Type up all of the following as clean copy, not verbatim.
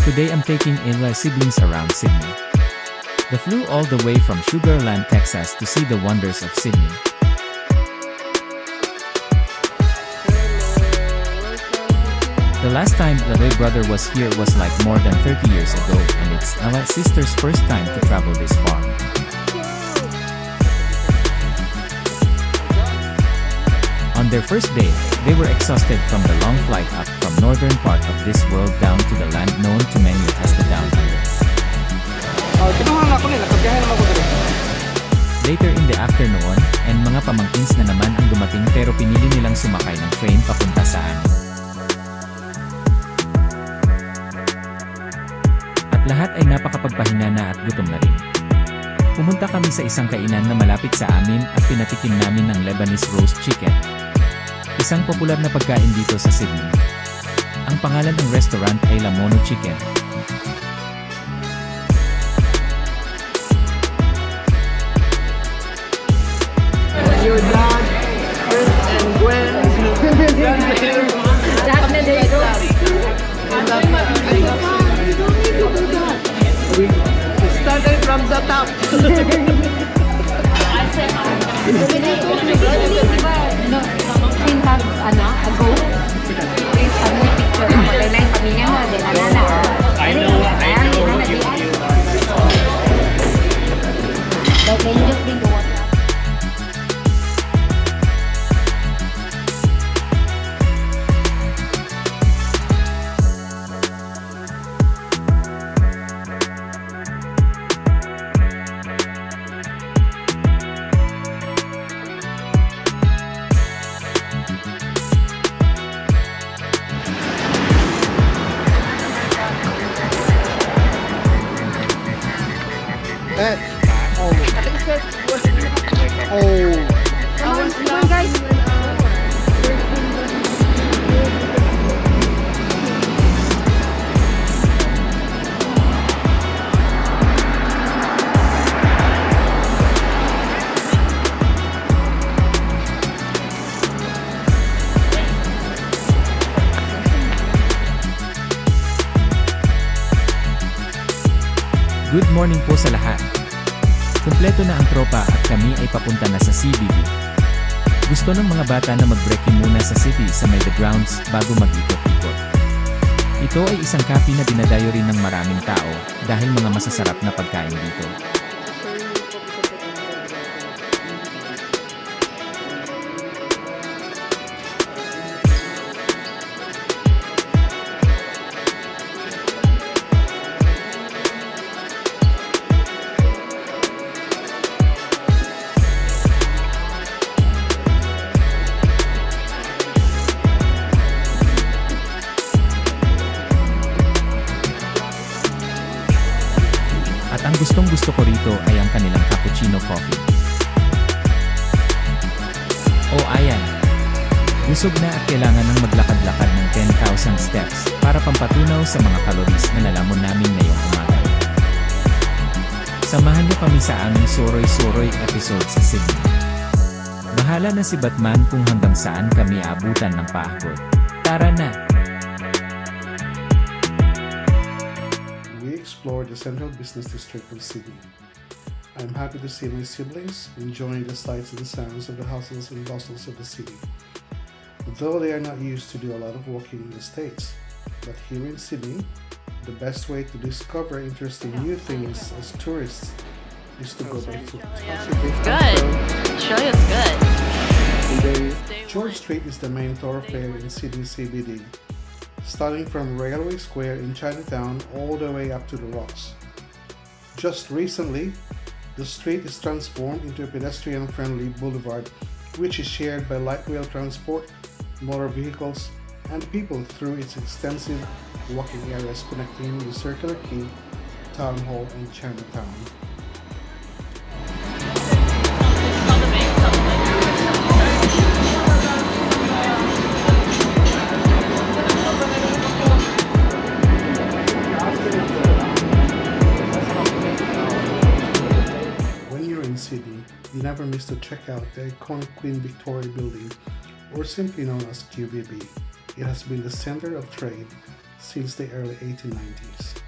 Today I'm taking in my siblings around Sydney. They flew all the way from Sugar Land, Texas to see the wonders of Sydney. The last time the Way brother was here was like more than 30 years ago, and it's our sister's first time to travel this far. On their first day, they were exhausted from the long flight up from northern part of this world down to the land known to many as the Down Under. Later in the afternoon, and mga pamangkins na naman ang dumating pero pinili nilang sumakay ng train papunta sa amin. At lahat ay napakapagpahinga na at gutom na rin. Pumunta kami sa isang kainan na malapit sa amin at pinatikim namin ng Lebanese roast chicken. Isang popular na pagkain dito sa Sydney. Ang pangalan ng restaurant ay La Mono Chicken. Your dad, Chris and Gwen. We started from the top. I know you are. Good morning po sa lahat. Kumpleto na ang tropa at kami ay papunta na sa CBD. Gusto ng mga bata na mag-breaking muna sa city sa may the grounds bago mag-ikot-ikot. Ito ay isang cafe na dinadayo rin ng maraming tao dahil mga masasarap na pagkain dito. At ang gustong-gusto ko rito ay ang kanilang cappuccino coffee. Oh ayan! Busog na at kailangan ng maglakad-lakad ng 10,000 steps para pampatunaw sa mga calories na nalamon namin ngayong umaga. Samahan niyo kami sa aming Soroy-Soroy episode sa Sydney. Bahala na si Batman kung hanggang saan kami aabutan ng paahon. Tara na! Explore the central business district of Sydney. I'm happy to see my siblings enjoying the sights and sounds of the hustles and bustles of the city. Though they are not used to do a lot of walking in the States, but here in Sydney, the best way to discover interesting new things as tourists is to go by foot. Good. Australia's good. George Street is the main thoroughfare in Sydney CBD. Starting from Railway Square in Chinatown all the way up to the Rocks. Just recently, the street is transformed into a pedestrian-friendly boulevard which is shared by light rail transport, motor vehicles, and people through its extensive walking areas connecting the Circular Quay, Town Hall, and Chinatown. You never miss to check out the iconic Queen Victoria building, or simply known as QVB. It has been the center of trade since the early 1890s.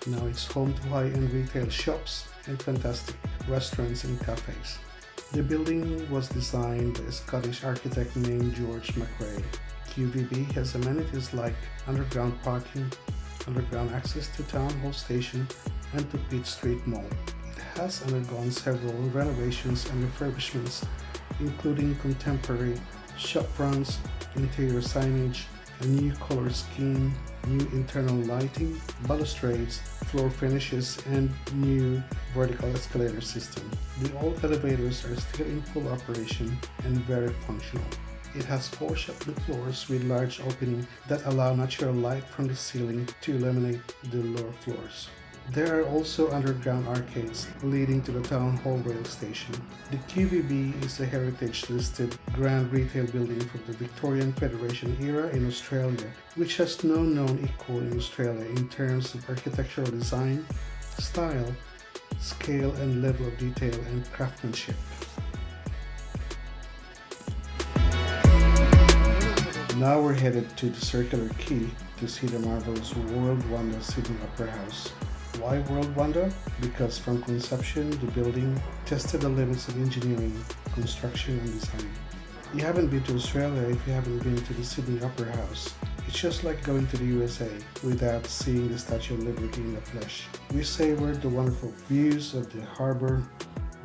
Now it's home to high-end retail shops and fantastic restaurants and cafes. The building was designed by a Scottish architect named George McRae. QVB has amenities like underground parking, underground access to Town Hall Station, and to Pitt Street Mall. It has undergone several renovations and refurbishments, including contemporary shop fronts, interior signage, a new color scheme, new internal lighting, balustrades, floor finishes, and new vertical escalator system. The old elevators are still in full operation and very functional. It has 4 shop-in floors with large openings that allow natural light from the ceiling to illuminate the lower floors. There are also underground arcades leading to the Town Hall rail station. The QVB is a heritage-listed grand retail building from the Victorian Federation era in Australia, which has no known equal in Australia in terms of architectural design, style, scale, and level of detail and craftsmanship. Now we're headed to the Circular Quay to see the marvelous World Wonder Sydney Opera House. Why World Wonder? Because from conception, the building tested the limits of engineering, construction, and design. You haven't been to Australia if you haven't been to the Sydney Opera House. It's just like going to the USA without seeing the Statue of Liberty in the flesh. We savored the wonderful views of the harbour,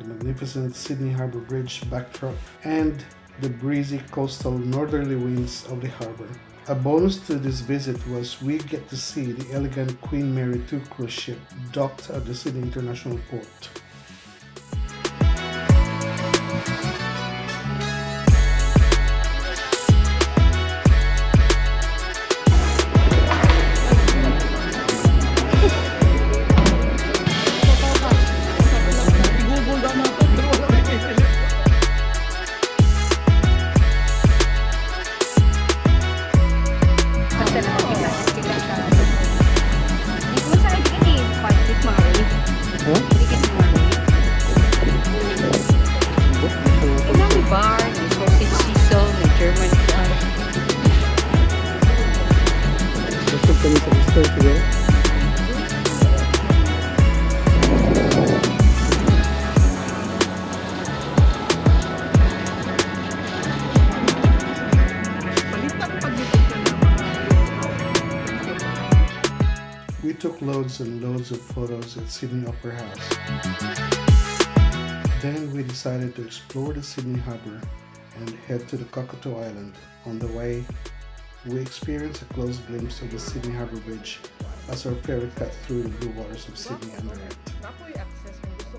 the magnificent Sydney Harbour Bridge backdrop, and the breezy coastal northerly winds of the harbour. A bonus to this visit was we get to see the elegant Queen Mary II cruise ship docked at the Sydney International Port. We took loads and loads of photos at Sydney Opera House. Then we decided to explore the Sydney Harbour and head to the Cockatoo Island. On the way, we experienced a close glimpse of the Sydney Harbour Bridge as our ferry cut through the blue waters of Sydney under it.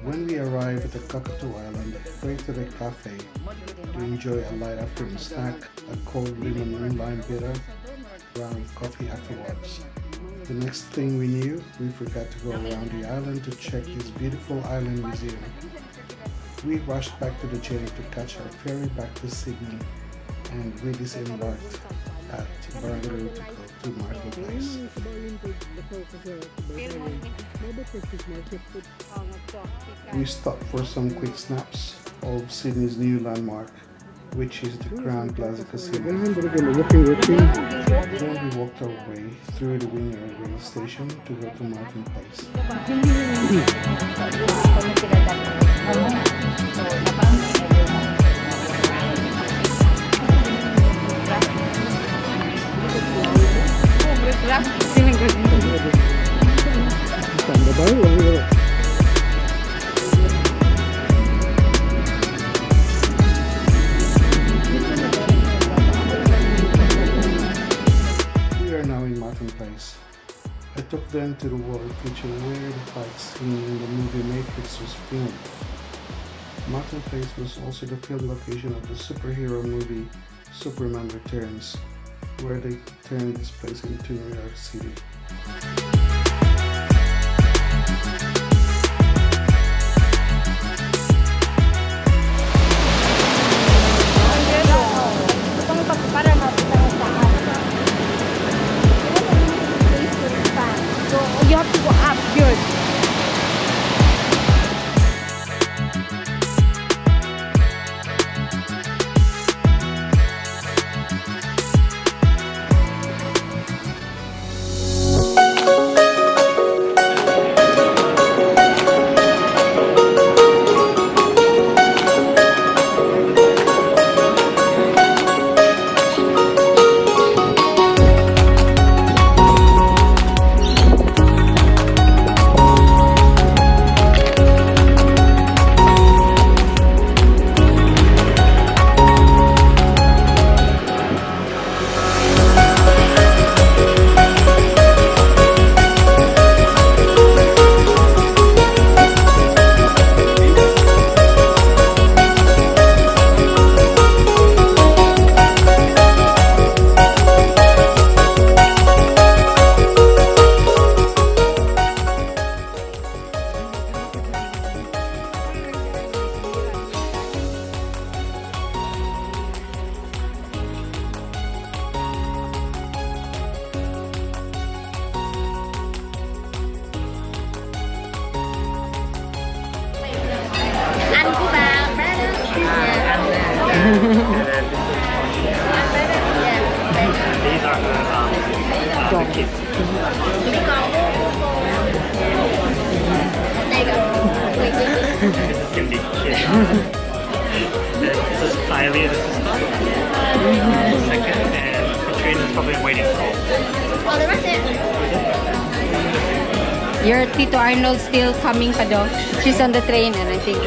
When we arrived at the Cockatoo Island, we to the cafe to enjoy a light afternoon snack, a cold lemon lime bitter, brown coffee afterwards. The next thing we knew, we forgot to go around the island to check this beautiful island museum. We rushed back to the jetty to catch our ferry back to Sydney, and we disembarked at Barangaroo to go to Martin Place. We stopped for some quick snaps of Sydney's new landmark, which is the Crown Plaza Casino. Then we walked our way through the Wynyard rail station to go to Martin Place. Place. I took them to the world feature where the fight scene in the movie Matrix was filmed. Martin Place was also the film location of the superhero movie Superman Returns, where they turned this place into New York City. You have to go up, good. then this is these are the kids. This is gonna be kids. This is Kylie, this is second, and Katrina is probably waiting for. Your Tito Arnold still coming pa daw. She's on the train and I think.